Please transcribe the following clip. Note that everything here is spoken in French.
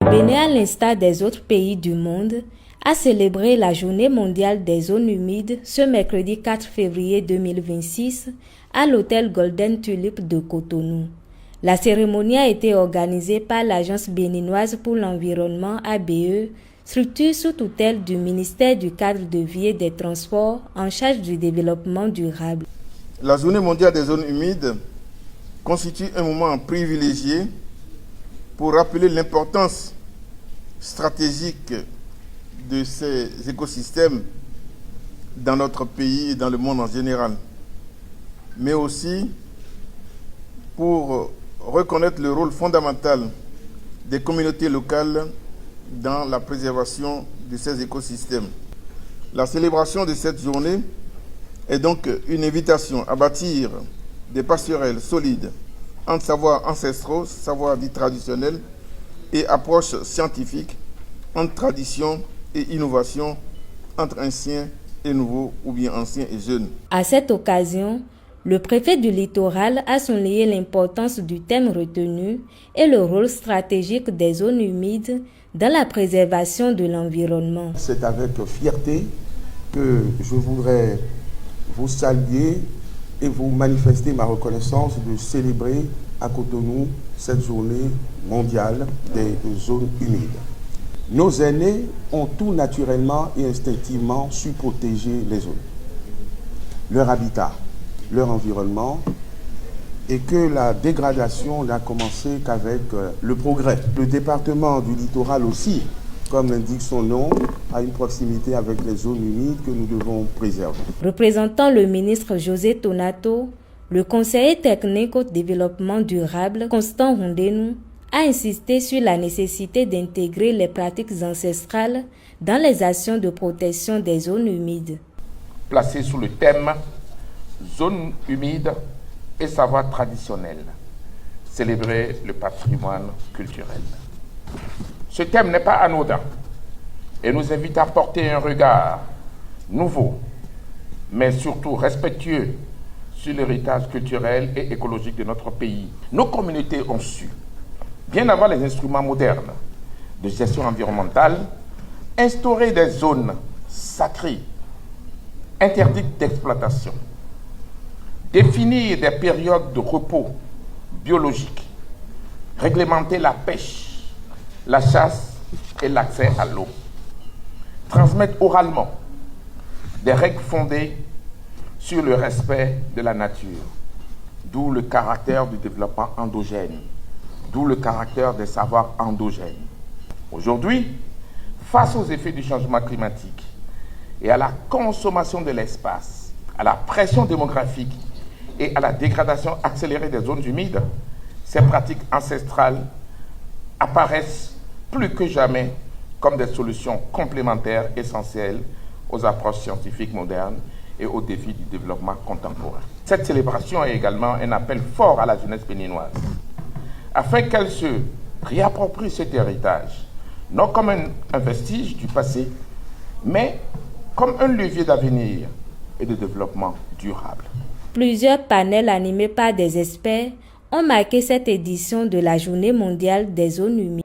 Bénin, à l'instar des autres pays du monde, a célébré la Journée mondiale des zones humides ce mercredi 4 février 2026 à l'hôtel Golden Tulip de Cotonou. La cérémonie a été organisée par l'Agence béninoise pour l'environnement ABE, structure sous tutelle du ministère du Cadre de vie et des Transports en charge du développement durable. La Journée mondiale des zones humides constitue un moment privilégié pour rappeler l'importance stratégique de ces écosystèmes dans notre pays et dans le monde en général, mais aussi pour reconnaître le rôle fondamental des communautés locales dans la préservation de ces écosystèmes. La célébration de cette journée est donc une invitation à bâtir des passerelles solides entre savoirs ancestraux, savoirs dits traditionnels, et approches scientifiques, entre tradition et innovation, entre anciens et nouveaux, ou bien anciens et jeunes. À cette occasion, le préfet du littoral a souligné l'importance du thème retenu et le rôle stratégique des zones humides dans la préservation de l'environnement. C'est avec fierté que je voudrais vous saluer et vous manifester ma reconnaissance de célébrer à Cotonou cette journée mondiale des zones humides. Nos aînés ont tout naturellement et instinctivement su protéger les zones, leur habitat, leur environnement, et que la dégradation n'a commencé qu'avec le progrès. Le département du littoral aussi, comme l'indique son nom, a une proximité avec les zones humides que nous devons préserver. Représentant le ministre José Tonato, le conseiller technique au développement durable, Constant Rondenou, a insisté sur la nécessité d'intégrer les pratiques ancestrales dans les actions de protection des zones humides. Placé sous le thème « Zones humides et savoirs traditionnels », célébrer le patrimoine culturel. Ce thème n'est pas anodin et nous invite à porter un regard nouveau, mais surtout respectueux sur l'héritage culturel et écologique de notre pays. Nos communautés ont su, bien avant les instruments modernes de gestion environnementale, instaurer des zones sacrées, interdites d'exploitation, définir des périodes de repos biologique, réglementer la pêche, la chasse et l'accès à l'eau, transmettre oralement des règles fondées sur le respect de la nature, d'où le caractère du développement endogène, d'où le caractère des savoirs endogènes. Aujourd'hui, face aux effets du changement climatique et à la consommation de l'espace, à la pression démographique et à la dégradation accélérée des zones humides, ces pratiques ancestrales apparaissent plus que jamais comme des solutions complémentaires essentielles aux approches scientifiques modernes et aux défis du développement contemporain. Cette célébration est également un appel fort à la jeunesse béninoise, afin qu'elle se réapproprie cet héritage, non comme un vestige du passé, mais comme un levier d'avenir et de développement durable. Plusieurs panels animés par des experts ont marqué cette édition de la Journée mondiale des zones humides.